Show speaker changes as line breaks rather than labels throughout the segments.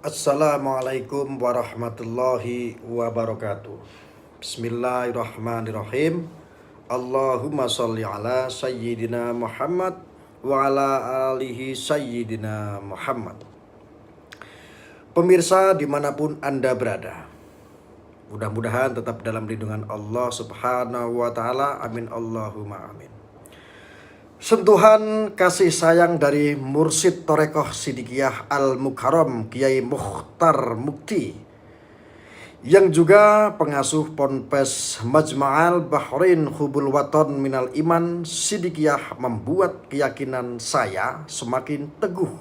Assalamualaikum warahmatullahi wabarakatuh. Bismillahirrahmanirrahim. Allahumma sholli ala sayyidina Muhammad wa ala alihi sayyidina Muhammad. Pemirsa dimanapun Anda berada, mudah-mudahan tetap dalam lindungan Allah subhanahu wa ta'ala. Amin Allahumma amin. Sentuhan kasih sayang dari Mursyid Thoreqoh Sidikiyah Al-Mukarram Kiai Mukhtar Mukti, yang juga pengasuh Ponpes Majma'al Bahrain Hubul Waton Minal Iman Sidikiyah, membuat keyakinan saya semakin teguh.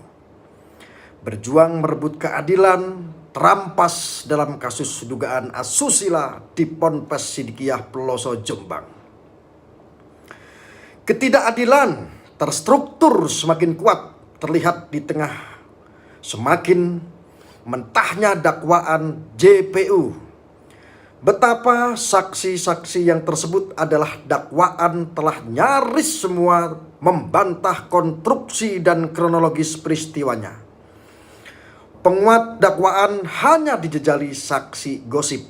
Berjuang merebut keadilan terampas dalam kasus dugaan asusila di Ponpes Sidikiyah Peloso Jombang. Ketidakadilan terstruktur semakin kuat terlihat di tengah semakin mentahnya dakwaan JPU. Betapa saksi-saksi yang tersebut adalah dakwaan telah nyaris semua membantah konstruksi dan kronologis peristiwanya. Penguat dakwaan hanya dijejali saksi gosip,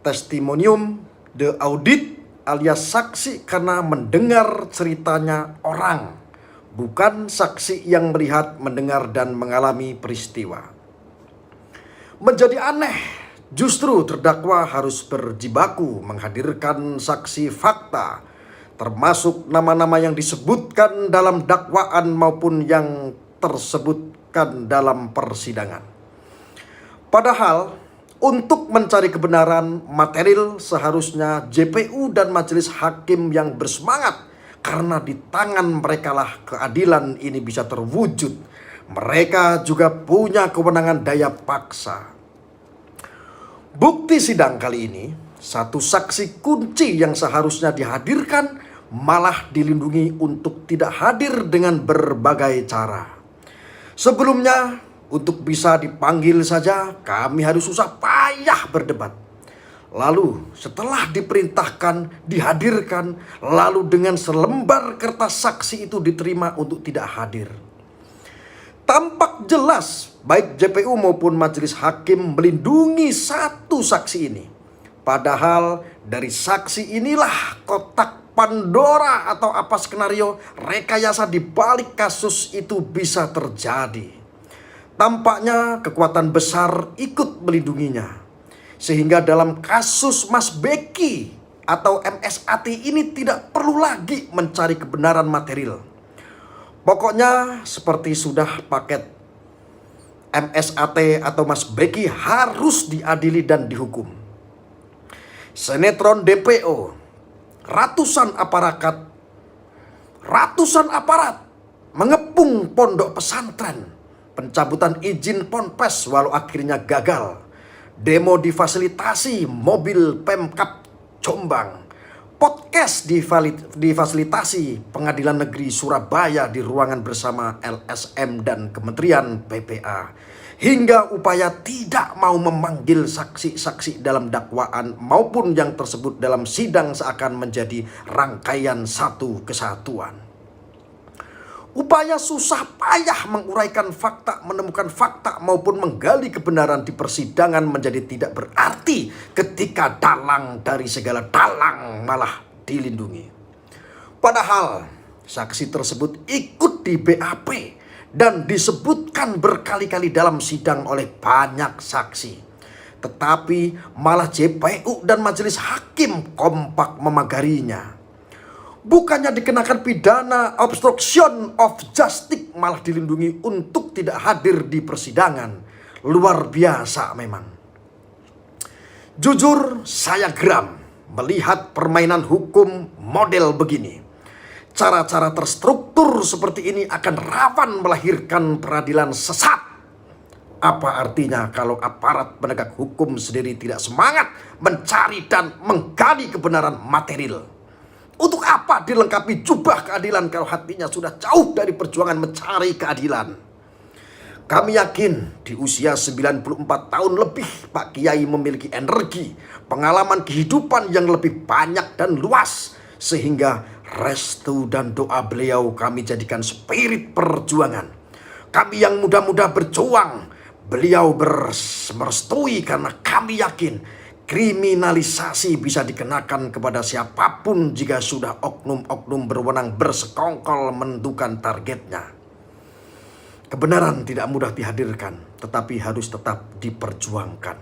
testimonium de audit alias saksi karena mendengar ceritanya orang, bukan saksi yang melihat, mendengar, dan mengalami peristiwa. Menjadi aneh, justru terdakwa harus berjibaku menghadirkan saksi fakta, termasuk nama-nama yang disebutkan dalam dakwaan maupun yang tersebutkan dalam persidangan. Padahal untuk mencari kebenaran material seharusnya JPU dan majelis hakim yang bersemangat, karena di tangan merekalah keadilan ini bisa terwujud. Mereka juga punya kewenangan daya paksa. Bukti sidang kali ini, satu saksi kunci yang seharusnya dihadirkan malah dilindungi untuk tidak hadir dengan berbagai cara. Sebelumnya, untuk bisa dipanggil saja kami harus susah payah berdebat. Lalu setelah diperintahkan, dihadirkan, lalu dengan selembar kertas saksi itu diterima untuk tidak hadir. Tampak jelas baik JPU maupun majelis hakim melindungi satu saksi ini. Padahal dari saksi inilah kotak Pandora atau apa skenario rekayasa di balik kasus itu bisa terjadi. Tampaknya kekuatan besar ikut melindunginya, sehingga dalam kasus Mas Beki atau MSAT ini tidak perlu lagi mencari kebenaran material. Pokoknya seperti sudah paket, MSAT atau Mas Beki harus diadili dan dihukum. Sinetron DPO, ratusan aparat mengepung pondok pesantren, pencabutan izin ponpes walau akhirnya gagal, demo difasilitasi mobil Pemkab Jombang, podcast difasilitasi Pengadilan Negeri Surabaya di ruangan bersama LSM dan Kementerian PPA, hingga upaya tidak mau memanggil saksi-saksi dalam dakwaan maupun yang tersebut dalam sidang seakan menjadi rangkaian satu kesatuan. Upaya susah payah menguraikan fakta, menemukan fakta maupun menggali kebenaran di persidangan menjadi tidak berarti ketika dalang dari segala dalang malah dilindungi. Padahal saksi tersebut ikut di BAP dan disebutkan berkali-kali dalam sidang oleh banyak saksi. Tetapi malah JPU dan majelis hakim kompak memagarinya. Bukannya dikenakan pidana obstruction of justice, malah dilindungi untuk tidak hadir di persidangan. Luar biasa memang. Jujur saya geram melihat permainan hukum model begini. Cara-cara terstruktur seperti ini akan rawan melahirkan peradilan sesat. Apa artinya kalau aparat penegak hukum sendiri tidak semangat mencari dan menggali kebenaran material? Untuk apa dilengkapi jubah keadilan kalau hatinya sudah jauh dari perjuangan mencari keadilan? Kami yakin di usia 94 tahun lebih Pak Kiai memiliki energi, pengalaman kehidupan yang lebih banyak dan luas, sehingga restu dan doa beliau kami jadikan spirit perjuangan. Kami yang muda-muda berjuang Beliau merestui karena kami yakin kriminalisasi bisa dikenakan kepada siapapun jika sudah oknum-oknum berwenang bersekongkol menentukan targetnya. Kebenaran tidak mudah dihadirkan, tetapi harus tetap diperjuangkan.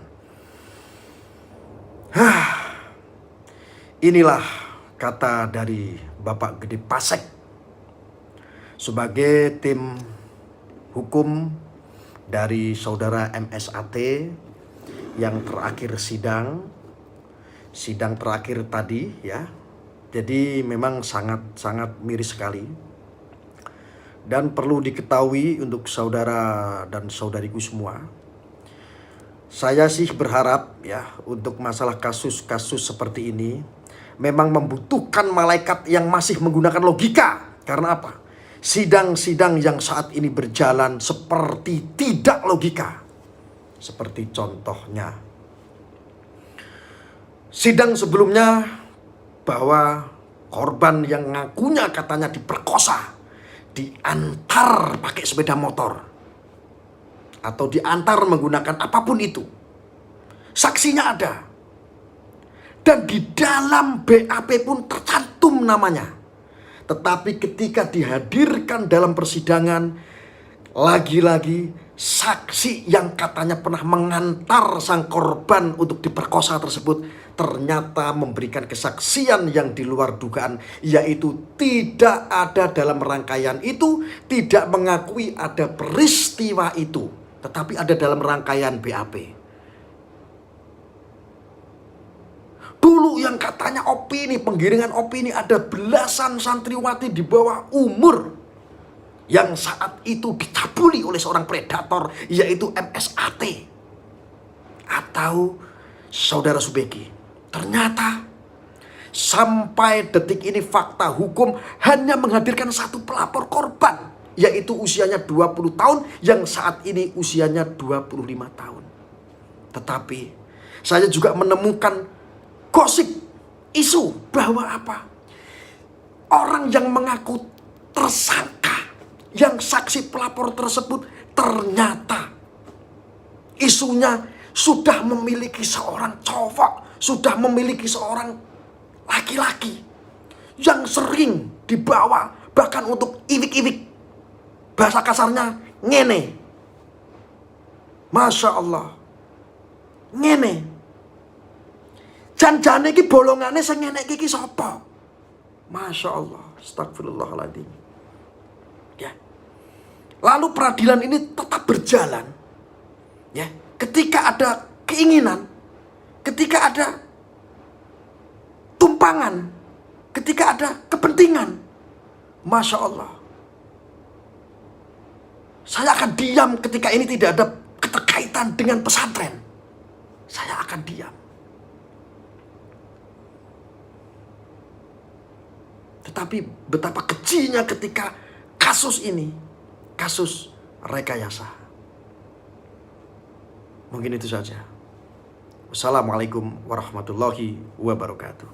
Inilah kata dari Bapak Gede Pasek sebagai tim hukum dari saudara MSAT yang terakhir sidang terakhir tadi ya. Jadi memang sangat miris sekali. Dan perlu diketahui untuk saudara dan saudariku semua, saya sih berharap ya untuk masalah kasus-kasus seperti ini memang membutuhkan malaikat yang masih menggunakan logika. Karena apa? Sidang-sidang yang saat ini berjalan seperti tidak logika. Seperti contohnya sidang sebelumnya bahwa korban yang ngakunya katanya diperkosa diantar pakai sepeda motor atau diantar menggunakan apapun itu. Saksinya ada. Dan di dalam BAP pun tercantum namanya. Tetapi ketika dihadirkan dalam persidangan, lagi-lagi saksi yang katanya pernah mengantar sang korban untuk diperkosa tersebut ternyata memberikan kesaksian yang di luar dugaan, yaitu tidak ada dalam rangkaian itu, tidak mengakui ada peristiwa itu, tetapi ada dalam rangkaian BAP. Dulu yang katanya opini, penggiringan opini, ada belasan santriwati di bawah umur yang saat itu dicabuli oleh seorang predator, yaitu MSAT atau saudara Subeki. Ternyata sampai detik ini fakta hukum hanya menghadirkan satu pelapor korban, yaitu usianya 20 tahun yang saat ini usianya 25 tahun. Tetapi saya juga menemukan gosip, isu bahwa apa? Orang yang mengaku tersangka, yang saksi pelapor tersebut ternyata isunya sudah memiliki seorang cowok, sudah memiliki seorang laki-laki yang sering dibawa bahkan untuk iwik-iwik. Bahasa kasarnya ngene. Masya Allah. Ngene. Jan-jane iki bolongane sing ngene iki sapa? Masya Allah. Astagfirullahaladzim. Ya. Lalu peradilan ini tetap berjalan. Ya, ketika ada keinginan, ketika ada tumpangan, ketika ada kepentingan, Masya Allah, saya akan diam ketika ini tidak ada keterkaitan dengan pesantren. Saya akan diam. Tetapi betapa kecilnya ketika kasus ini, kasus rekayasa. Mungkin itu saja. Wassalamualaikum warahmatullahi wabarakatuh.